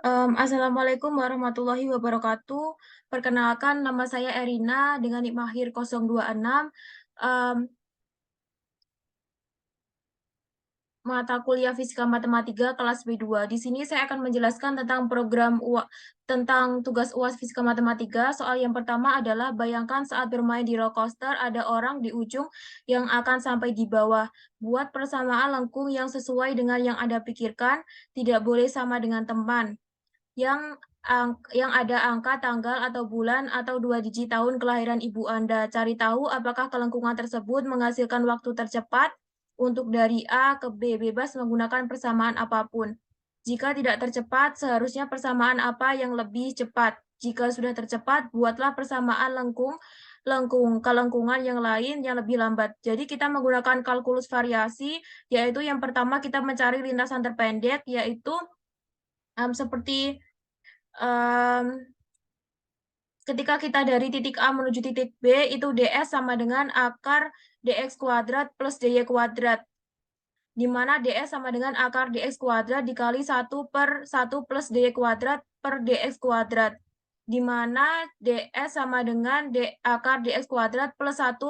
Assalamualaikum warahmatullahi wabarakatuh. Perkenalkan, nama saya Erina dengan NIK Mahir 026. Um, Mata kuliah Fisika Matematika kelas B2. Di sini saya akan menjelaskan tentang tentang tugas UAS Fisika Matematika. Soal yang pertama adalah bayangkan saat bermain di roller coaster ada orang di ujung yang akan sampai di bawah. Buat persamaan lengkung yang sesuai dengan yang Anda pikirkan, tidak boleh sama dengan teman yang ada angka, tanggal, atau bulan, atau 2 digit tahun kelahiran ibu Anda. Cari tahu apakah kelengkungan tersebut menghasilkan waktu tercepat untuk dari A ke B, bebas menggunakan persamaan apapun. Jika tidak tercepat, seharusnya persamaan apa yang lebih cepat. Jika sudah tercepat, buatlah persamaan kelengkungan yang lain yang lebih lambat. Jadi kita menggunakan kalkulus variasi, yaitu yang pertama kita mencari lintasan terpendek, yaitu seperti um, ketika kita dari titik A menuju titik B, itu ds sama dengan akar dx kuadrat plus dy kuadrat, di mana ds sama dengan akar dx kuadrat dikali 1/1 plus dy kuadrat per dx kuadrat, di mana ds sama dengan akar dx kuadrat plus 1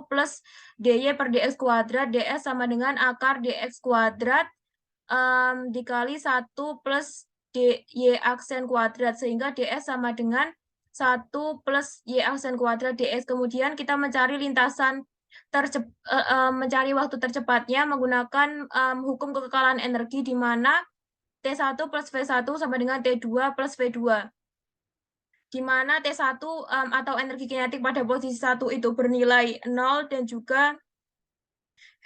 plus dy per dx kuadrat, ds sama dengan akar dx kuadrat dikali 1 plus dy aksen kuadrat, sehingga ds sama dengan 1 plus y aksen kuadrat ds. Kemudian kita mencari mencari waktu tercepatnya menggunakan hukum kekekalan energi, di mana T1 plus V1 sama dengan T2 plus V2, di mana T1 atau energi kinetik pada posisi 1 itu bernilai 0, dan juga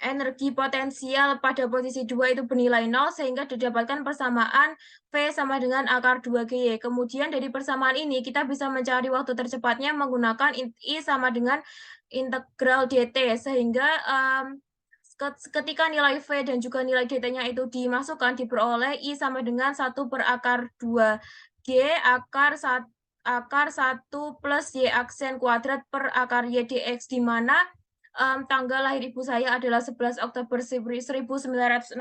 energi potensial pada posisi 2 itu bernilai 0, sehingga didapatkan persamaan V sama dengan akar 2GY. Kemudian dari persamaan ini kita bisa mencari waktu tercepatnya menggunakan I sama dengan integral DT, sehingga ketika nilai V dan juga nilai DT-nya itu dimasukkan, diperoleh I sama dengan 1 per akar 2G akar 1 plus Y aksen kuadrat per akar Y dx, di mana tanggal lahir ibu saya adalah 11 Oktober 1966,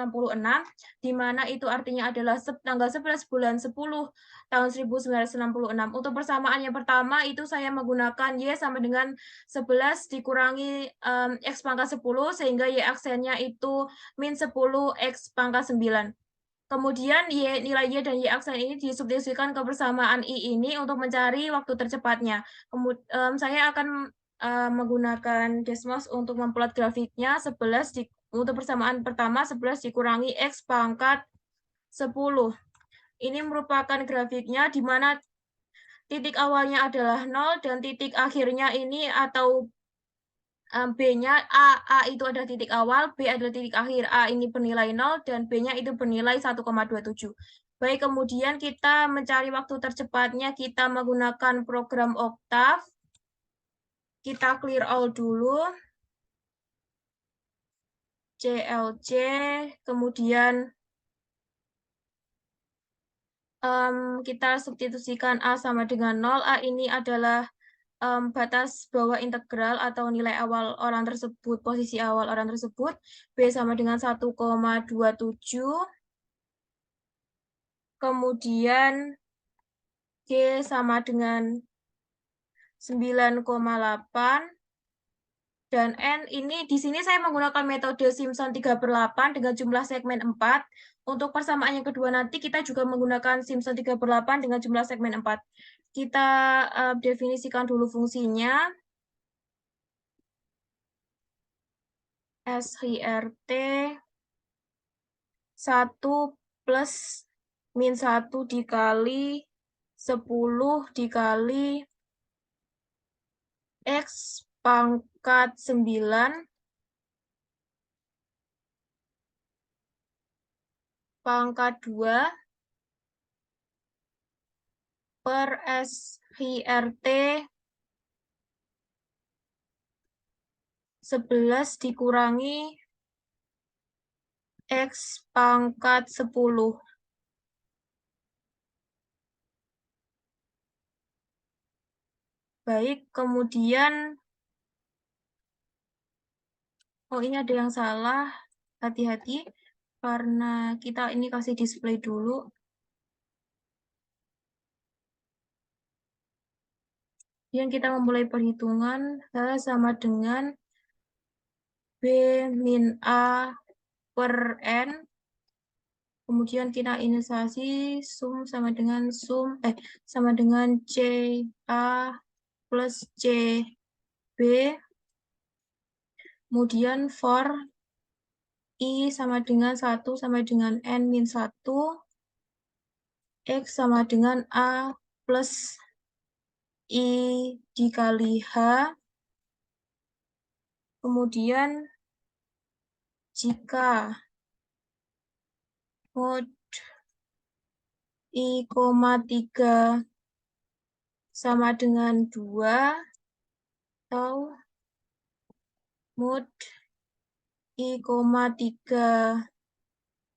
di mana itu artinya adalah tanggal 11 bulan 10 tahun 1966. Untuk persamaan yang pertama itu saya menggunakan Y sama dengan 11 dikurangi X pangkat 10, sehingga Y aksennya itu min 10 X pangkat 9. Kemudian nilai Y dan Y aksen ini disubstitusikan ke persamaan I ini untuk mencari waktu tercepatnya. Saya akan menggunakan Desmos untuk memplot grafiknya. Untuk persamaan pertama 11 dikurangi X pangkat 10. Ini merupakan grafiknya di mana titik awalnya adalah 0 dan titik akhirnya ini atau B-nya A itu adalah titik awal, B adalah titik akhir. A ini bernilai 0 dan B-nya itu bernilai 1,27. Baik, kemudian kita mencari waktu tercepatnya, kita menggunakan program Octave. Kita clear all dulu. CLC, kemudian kita substitusikan A sama dengan 0. A ini adalah batas bawah integral atau nilai awal orang tersebut, posisi awal orang tersebut. B sama dengan 1,27. Kemudian G sama dengan 9,8. Dan N ini di sini saya menggunakan metode Simpson 3/8 dengan jumlah segmen 4. Untuk persamaan yang kedua nanti kita juga menggunakan Simpson 3/8 dengan jumlah segmen 4. Kita definisikan dulu fungsinya. SHRT 1 plus min 1 dikali 10 dikali X pangkat 9 pangkat 2 per SHRT 11 dikurangi X pangkat 10. Baik, kemudian ini ada yang salah, hati-hati karena kita ini kasih display dulu. Kemudian kita memulai perhitungan H sama dengan B min A per N. Kemudian kita inisiasi sum sama dengan C A plus C B. Kemudian for I sama dengan 1 sama dengan N min 1. X sama dengan A plus I dikali H. Kemudian jika mod I, 3 sama dengan 2 atau mod I, 3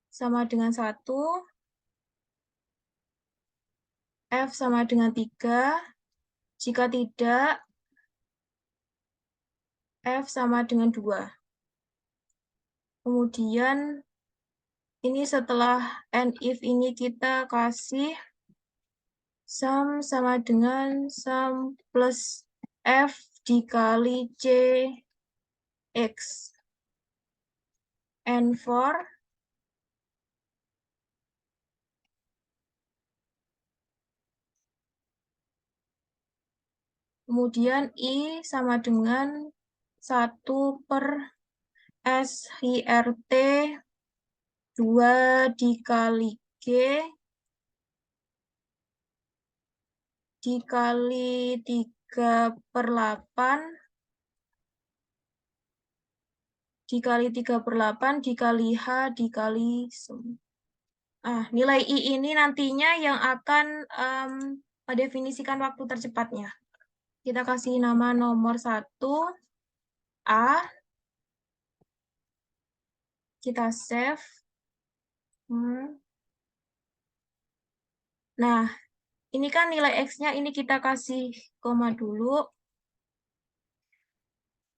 sama dengan 1, F sama dengan 3, jika tidak, F sama dengan 2. Kemudian ini setelah and if ini kita kasih sum sama dengan sum plus F dikali C X. And for kemudian I sama dengan 1 per SIRT 2 dikali G dikali 3/8 dikali 3/8 dikali H dikali sum. Nilai I ini nantinya yang akan mendefinisikan waktu tercepatnya. Kita kasih nama nomor 1 A. Kita save. Nah, ini kan nilai X-nya, ini kita kasih koma dulu.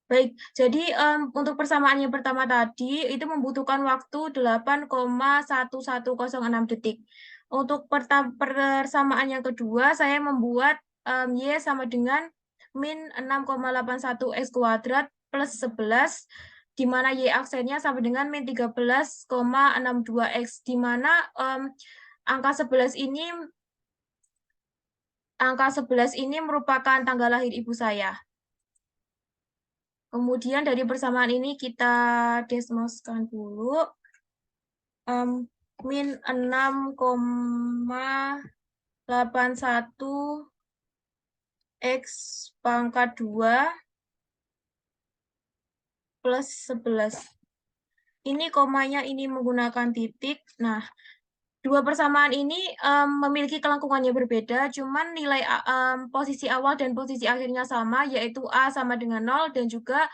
Baik, jadi untuk persamaan yang pertama tadi, itu membutuhkan waktu 8,1106 detik. Untuk persamaan yang kedua, saya membuat Y sama dengan min 6,81 X kuadrat plus 11, di mana Y aksennya sama dengan min 13,62 X, di mana angka 11 ini merupakan tanggal lahir ibu saya. Kemudian dari persamaan ini kita desmoskan dulu. Min 6,81 X pangkat 2 plus 11. Ini komanya ini menggunakan titik. Nah, dua persamaan ini memiliki kelengkungannya berbeda, cuman nilai posisi awal dan posisi akhirnya sama, yaitu A sama dengan 0 dan juga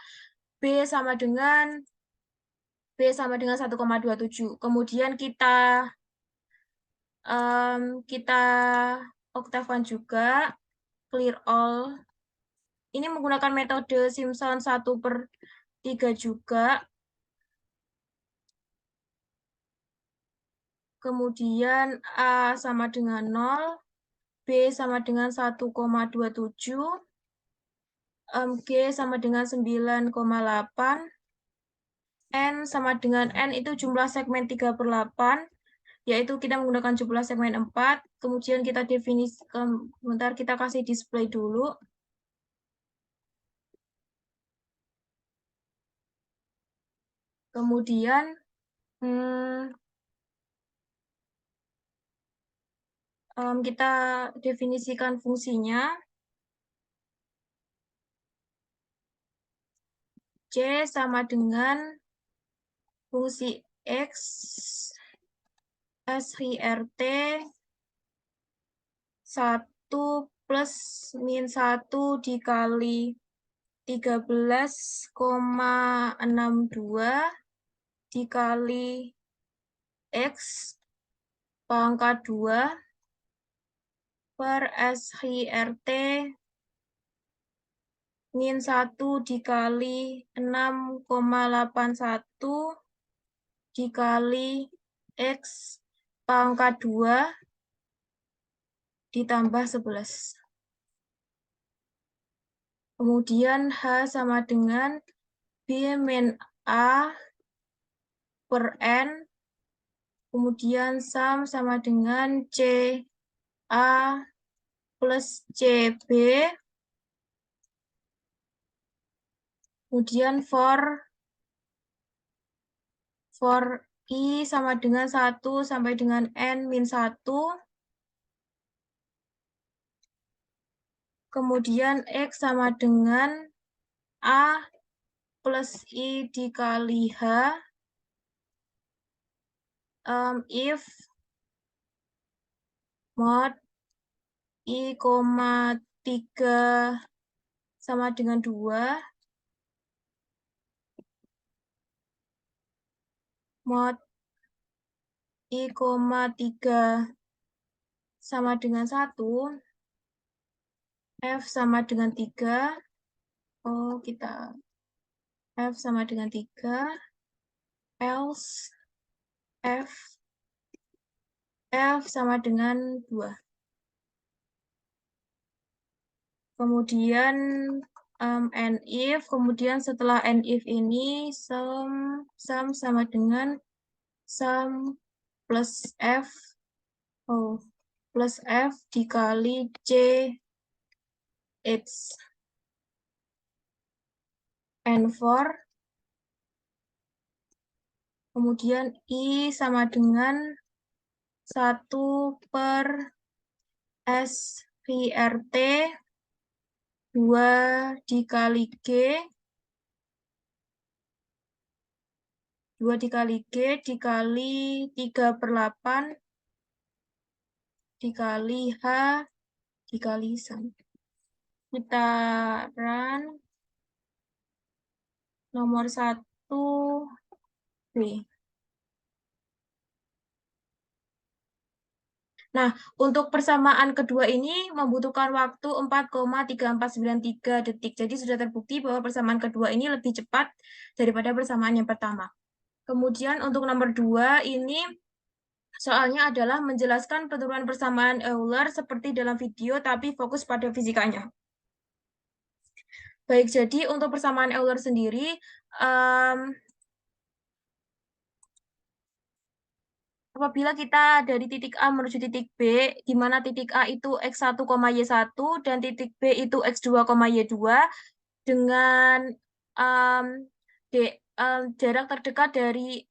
B sama dengan 1,27. Kemudian kita oktavkan juga clear all. Ini menggunakan metode Simpson 1/3 juga. Kemudian A sama dengan 0, B sama dengan 1,27, G sama dengan 9,8, N sama dengan N itu jumlah segmen 3/8, yaitu kita menggunakan jumlah segmen 4, kemudian kita definisikan, bentar kita kasih display dulu. Kemudian kita definisikan fungsinya. C sama dengan fungsi X SIRT 1 plus min 1 dikali 13,62 dikali X pangkat 2 per SIRT min 1 dikali 6,81 dikali X pangkat 2 ditambah 11. Kemudian H sama dengan B min A per N. Kemudian SAM sama dengan C A plus CB. Kemudian for I sama dengan 1 sampai dengan N min 1. Kemudian X sama dengan A plus I dikali H. If mod I, 3 sama dengan 2. Mod I, 3 sama dengan 1. F sama dengan 3. F sama dengan 3. Else F sama dengan 2. Kemudian and if, kemudian setelah and if ini sum sama dengan sum plus F dikali C X. And for kemudian I sama dengan 1 per S VRT 2 dikali G. 2 dikali G dikali 3/8 dikali H dikali SAM. Kita run nomor 1 B. Nah, untuk persamaan kedua ini membutuhkan waktu 4,3493 detik. Jadi sudah terbukti bahwa persamaan kedua ini lebih cepat daripada persamaan yang pertama. Kemudian untuk nomor 2 ini soalnya adalah menjelaskan penurunan persamaan Euler seperti dalam video, tapi fokus pada fisikanya. Baik, jadi untuk persamaan Euler sendiri, apabila kita dari titik A menuju titik B, di mana titik A itu X1, Y1, dan titik B itu X2, Y2, dengan jarak terdekat dari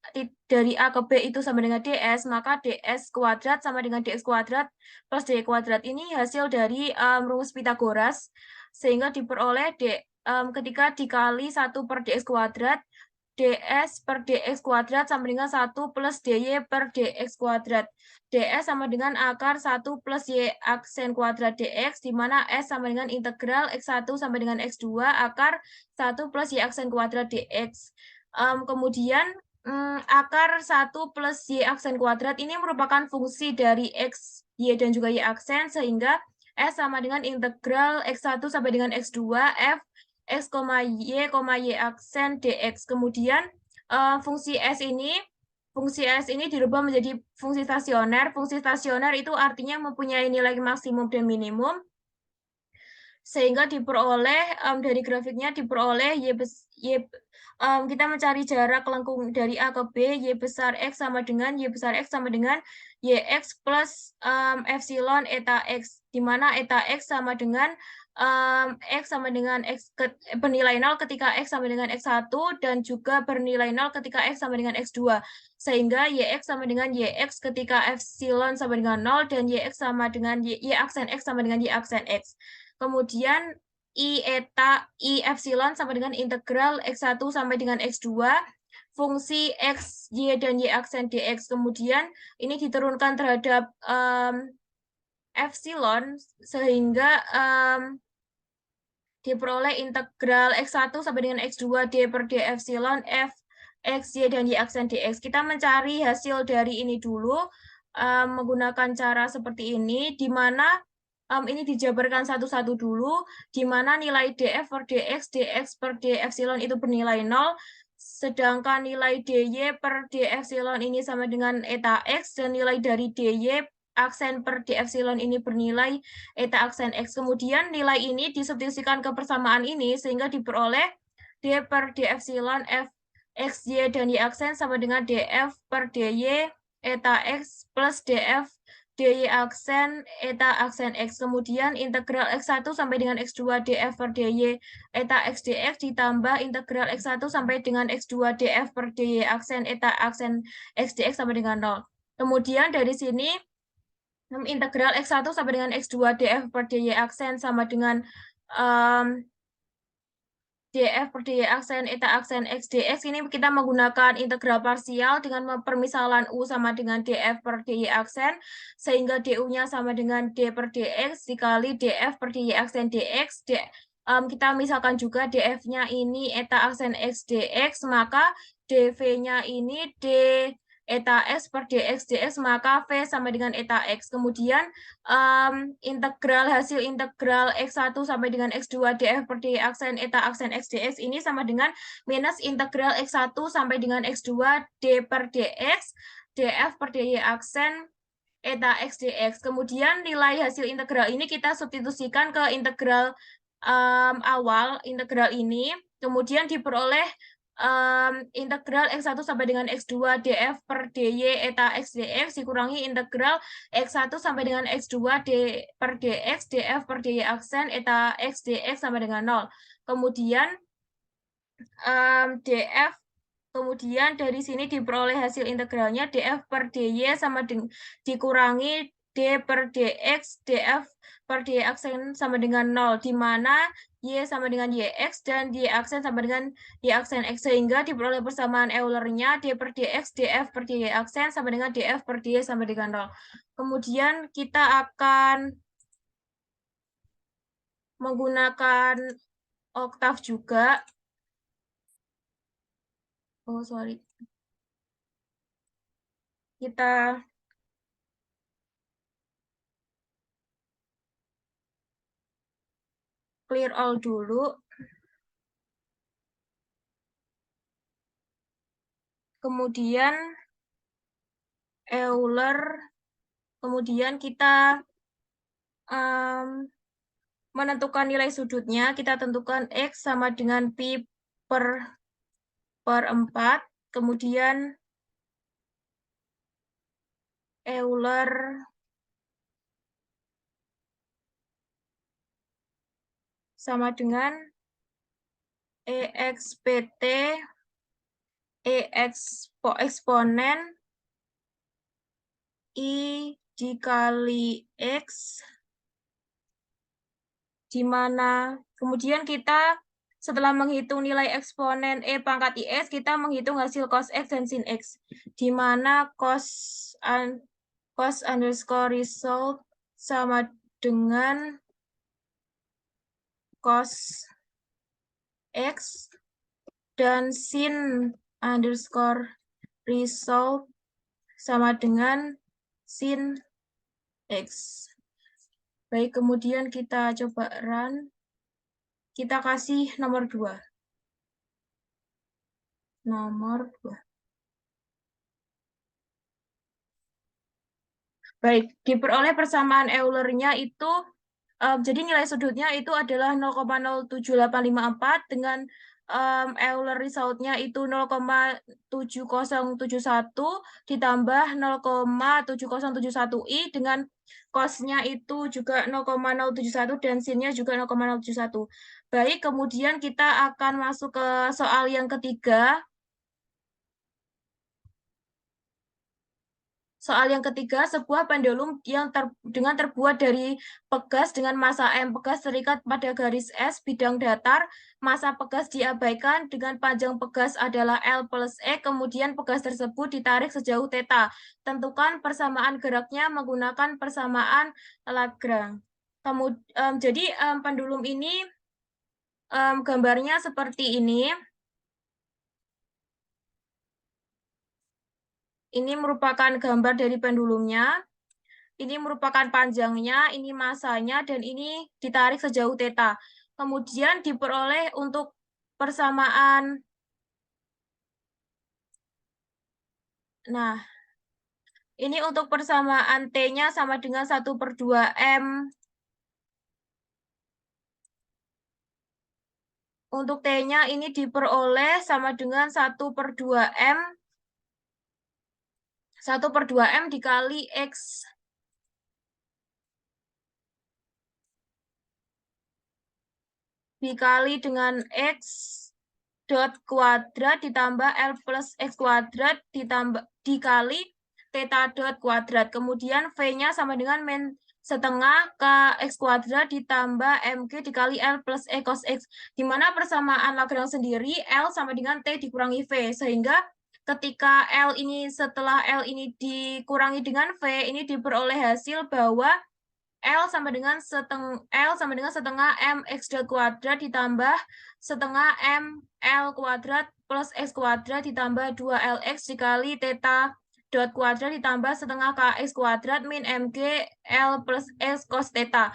A ke B itu sama dengan DS, maka DS kuadrat sama dengan DX kuadrat plus DY kuadrat ini hasil dari rumus Pythagoras, sehingga diperoleh ketika dikali 1 per DX kuadrat, DS per DX kuadrat sama dengan 1 plus DY per DX kuadrat. DS sama dengan akar 1 plus Y aksen kuadrat DX, di mana S sama dengan integral X1 sama dengan X2 akar 1 plus Y aksen kuadrat DX. Kemudian akar 1 plus Y aksen kuadrat ini merupakan fungsi dari X, Y, dan juga Y aksen, sehingga S sama dengan integral X1 sampai dengan X2 F X, Y aksen DX. Kemudian fungsi S ini dirubah menjadi fungsi stasioner. Fungsi stasioner itu artinya mempunyai nilai maksimum dan minimum, sehingga diperoleh dari grafiknya diperoleh kita mencari jarak lengkung dari A ke B, Y besar X sama dengan YX plus epsilon eta X, di mana eta X sama dengan X bernilai 0 ketika X sama dengan X1 dan juga bernilai 0 ketika X sama dengan X2. Sehingga YX sama dengan YX ketika epsilon sama dengan 0 dan YX sama dengan Y aksen X sama dengan Y aksen X. Kemudian I epsilon sama dengan integral X1 sampai dengan X2 fungsi X, Y, dan Y aksen DX. Kemudian ini diturunkan terhadap epsilon sehingga diperoleh integral X1 sampai dengan X2 D per D epsilon F, X, Y, dan Y aksen DX. Kita mencari hasil dari ini dulu menggunakan cara seperti ini, di mana ini dijabarkan satu-satu dulu, di mana nilai DF per DX, DX per D epsilon itu bernilai 0, sedangkan nilai DY per D epsilon ini sama dengan eta X, dan nilai dari DY aksen per d epsilon ini bernilai eta aksen X. Kemudian nilai ini disubstitusikan ke persamaan ini sehingga diperoleh d per d epsilon f x, y, dan y aksen sama dengan df per dy eta X plus df dy aksen eta aksen X. Kemudian integral X1 sampai dengan X2 df per dy eta X dx ditambah integral X1 sampai dengan X2 df per dy aksen eta aksen X dx sampai dengan 0. Kemudian dari sini integral X1 sampai dengan X2 df per dy aksen sama dengan df per dy aksen eta aksen X dx. Ini kita menggunakan integral parsial dengan permisalan U sama dengan df per dy aksen, sehingga du-nya sama dengan d per dx dikali df per dy aksen dx. Kita misalkan juga df-nya ini eta aksen X dx, maka dv-nya ini d eta X per dx dx, maka V sama dengan eta X. Kemudian hasil integral X1 sampai dengan X2 df per dy aksen eta aksen X dx ini sama dengan minus integral X1 sampai dengan X2 d per dx df per dy aksen eta X dx. Kemudian nilai hasil integral ini kita substitusikan ke integral awal, integral ini, kemudian diperoleh integral X1 sampai dengan X2 df per dy eta X dx dikurangi integral X1 sampai dengan X2 d per dx df per dy aksen eta X dx sama dengan 0. Kemudian df, kemudian dari sini diperoleh hasil integralnya df per dy sama dengan dikurangi d per dx df per dy aksen sama dengan 0, di mana y sama dengan yx dan y aksen sama dengan y aksen x, sehingga diperoleh persamaan Euler-nya d per dx df per dy aksen sama dengan df per dy sama dengan 0. Kemudian kita akan menggunakan oktav juga. Oh, sorry. Kita clear all dulu. Kemudian Euler, kemudian kita menentukan nilai sudutnya, kita tentukan X sama dengan pi per 4, kemudian Euler sama dengan EX PT EX eksponen I dikali X, di mana kemudian kita setelah menghitung nilai eksponen E pangkat IX, kita menghitung hasil cos X dan sin X, di mana cos underscore result sama dengan cos X dan sin underscore result sama dengan sin X. Baik, kemudian kita coba run. Kita kasih nomor 2. Nomor 2. Baik, diperoleh persamaan Euler-nya itu, jadi nilai sudutnya itu adalah 0,07854 dengan Euler result-nya itu 0,7071 ditambah 0,7071i dengan cos-nya itu juga 0,071 dan sin-nya juga 0,071. Baik, kemudian kita akan masuk ke soal yang ketiga. Soal yang ketiga, sebuah pendulum yang terbuat dari pegas dengan massa M. Pegas terikat pada garis S bidang datar, massa pegas diabaikan dengan panjang pegas adalah L plus E, kemudian pegas tersebut ditarik sejauh θ. Tentukan persamaan geraknya menggunakan persamaan Lagrange. Jadi pendulum ini gambarnya seperti ini. Ini merupakan gambar dari pendulumnya. Ini merupakan panjangnya, ini masanya, dan ini ditarik sejauh θ. Kemudian diperoleh untuk persamaan. Nah, Ini untuk persamaan T-nya sama dengan 1/2M. Untuk T-nya ini diperoleh sama dengan 1/2M. 1/2M dikali X. Dikali dengan X dot kuadrat ditambah L plus X kuadrat ditambah dikali theta dot kuadrat. Kemudian V-nya sama dengan min setengah KX kuadrat ditambah MG dikali L plus E cos X. Di mana persamaan Lagrange sendiri L sama dengan T dikurangi V. Sehingga ketika L ini setelah L ini dikurangi dengan V, ini diperoleh hasil bahwa L sama dengan setengah M X dot kuadrat ditambah setengah M L kuadrat plus X kuadrat ditambah 2LX dikali theta dot kuadrat ditambah setengah KX kuadrat min MG L plus X cos theta.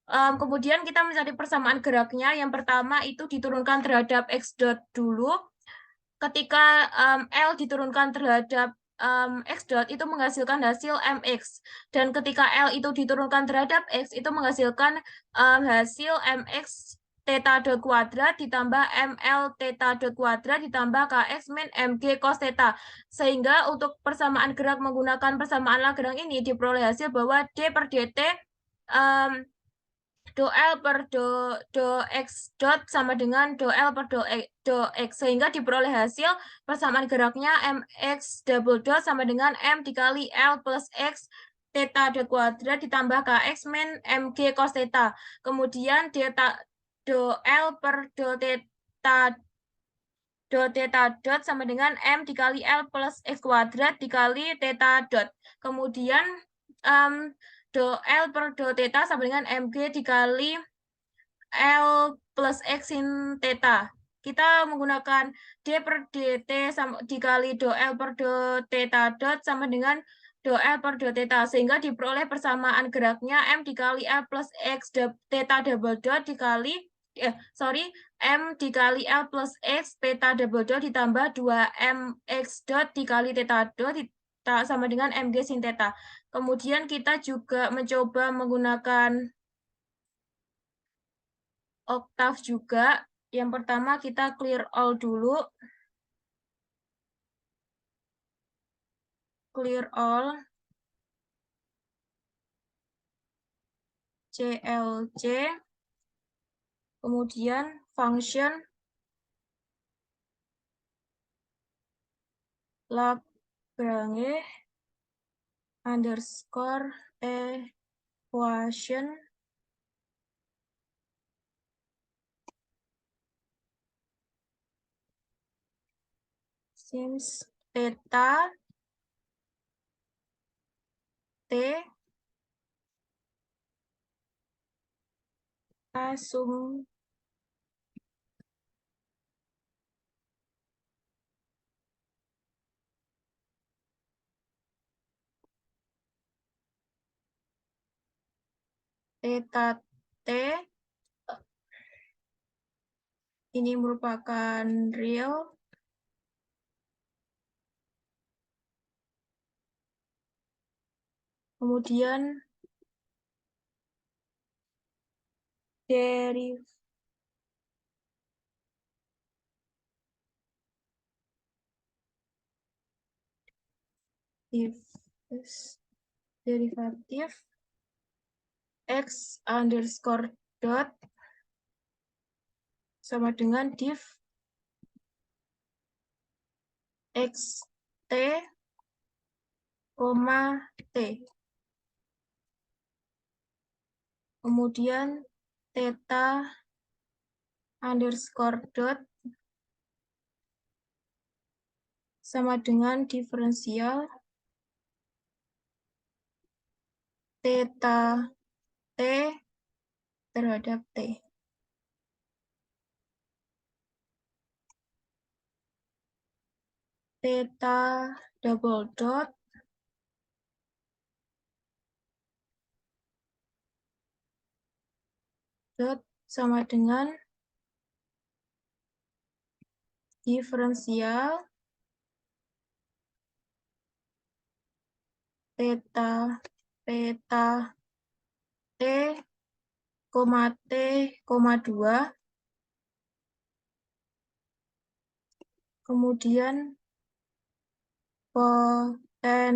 Kemudian kita mencari persamaan geraknya. Yang pertama itu diturunkan terhadap X dot dulu. Ketika L diturunkan terhadap X dot itu menghasilkan hasil MX. Dan ketika L itu diturunkan terhadap X itu menghasilkan hasil MX theta dot kuadrat ditambah ML theta dot kuadrat ditambah KX min MG cos theta. Sehingga untuk persamaan gerak menggunakan persamaan Lagrange ini diperoleh hasil bahwa D per DT do L per do X dot sama dengan do L per do X. Sehingga diperoleh hasil persamaan geraknya MX double dot sama dengan M dikali L plus X theta dot kuadrat ditambah KX min MG cos theta. Kemudian do L per do theta dot sama dengan M dikali L plus X kuadrat dikali theta dot. Kemudian do L per do theta sama dengan MG dikali L plus X sin theta. Kita menggunakan D per DT sama dikali do L per do theta dot sama dengan do L per do theta. Sehingga diperoleh persamaan geraknya M dikali L plus X theta double dot dikali M dikali L plus X theta double dot ditambah 2M X dot dikali theta dot sama dengan MG sin theta. Kemudian kita juga mencoba menggunakan oktav juga. Yang pertama kita clear all dulu. Clear all. CLC. Kemudian function Lagrange underscore equation since theta T assume theta T ini merupakan real. Kemudian derivatif X underscore dot sama dengan div X T, T. Kemudian theta underscore dot sama dengan diferensial theta T terhadap T. Theta double dot sama dengan diferensial theta theta T, koma T, koma 2. Kemudian potensial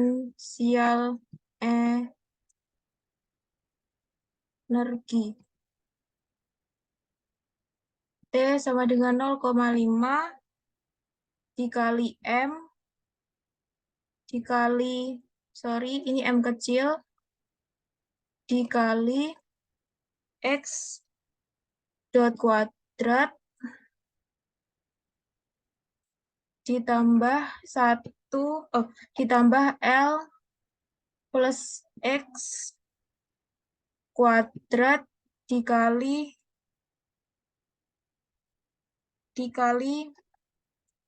energi. T sama dengan 0,5 dikali M dikali, sorry, ini M kecil, dikali X dot kuadrat ditambah 1, ditambah L plus X kuadrat dikali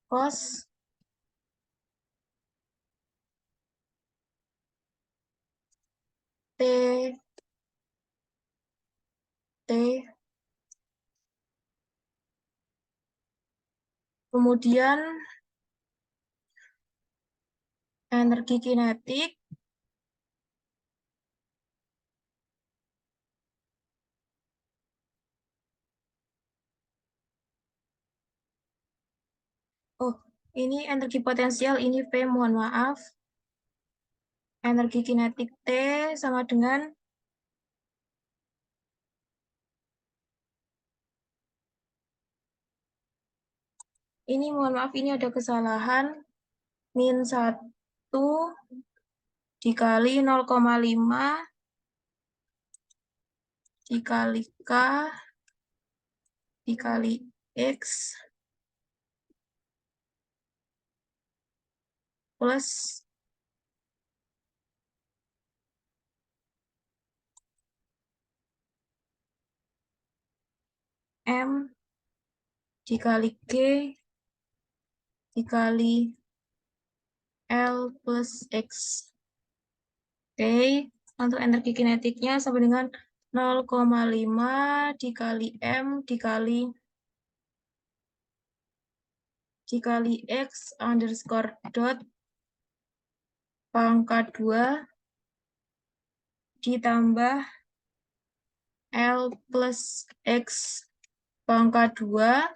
cos T kemudian energi kinetik ini energi potensial, ini V, mohon maaf. Energi kinetik T sama dengan ini, mohon maaf, ini ada kesalahan. Min 1 dikali 0,5 dikali K dikali X plus M dikali G dikali L plus X. Oke, untuk energi kinetiknya sama dengan 0,5 dikali M dikali X underscore dot pangkat 2 ditambah L plus X pangkat 2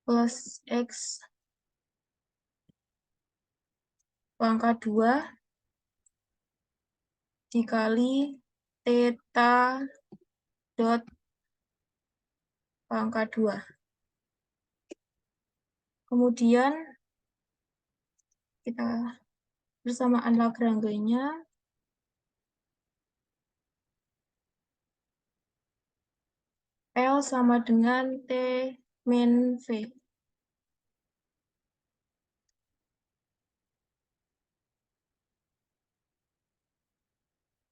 plus X pangkat 2 dikali theta dot pangkat 2. Kemudian kita persamaan Lagrange-nya. L sama dengan T min V.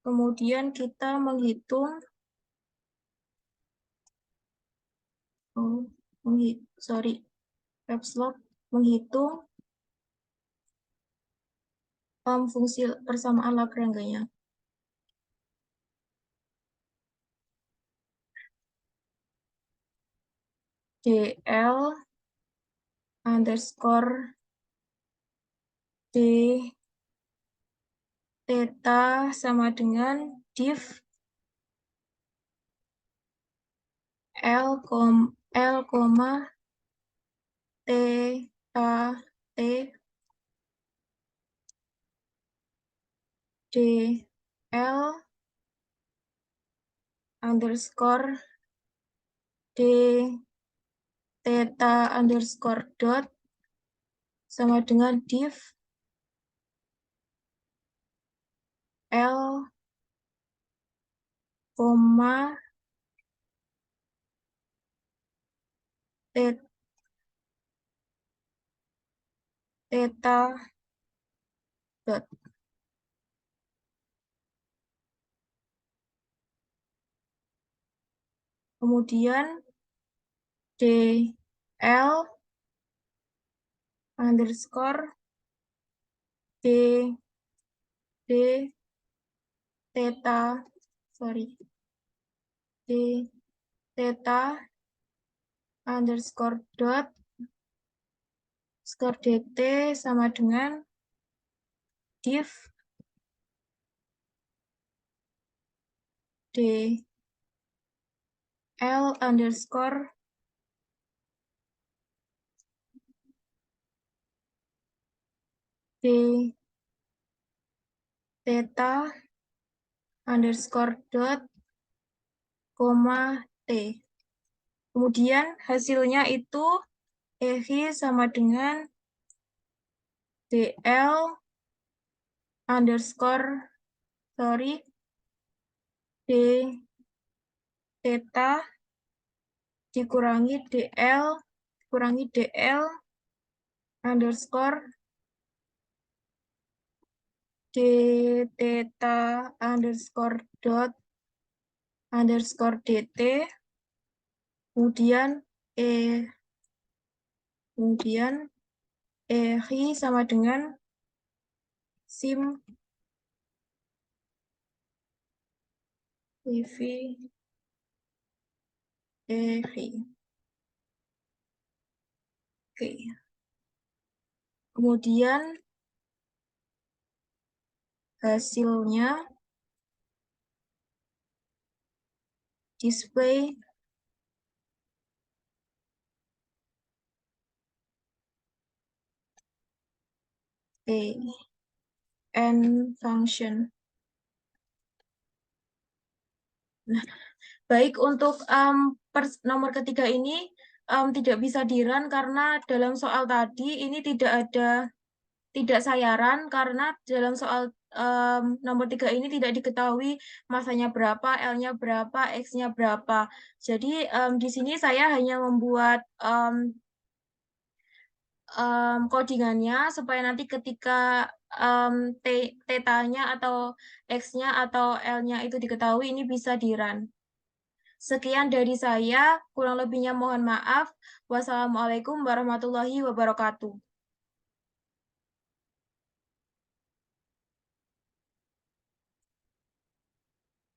Kemudian kita menghitung, caps lock, menghitung fungsi persamaan Lagrange-nya. DL underscore D theta sama dengan div L, theta T DL underscore D theta underscore dot sama dengan div L, theta dot. Kemudian DL underscore D theta, D theta underscore dot skor dt sama dengan div dl underscore d theta underscore dot koma t. Kemudian hasilnya itu EHI sama dengan dl underscore d theta dikurangi dl underscore d theta underscore dot underscore dt, kemudian EHI sama dengan sim EV EHI. Oke. Kemudian hasilnya display n function. Nah, baik untuk nomor ketiga ini tidak bisa di-run karena dalam soal tadi ini tidak sayaran karena dalam soal nomor 3 ini tidak diketahui masanya berapa, L-nya berapa, X-nya berapa. Jadi di sini saya hanya membuat codingannya supaya nanti ketika theta-nya atau X-nya atau L-nya itu diketahui, ini bisa di-run. Sekian dari saya, kurang lebihnya mohon maaf. Wassalamualaikum warahmatullahi wabarakatuh.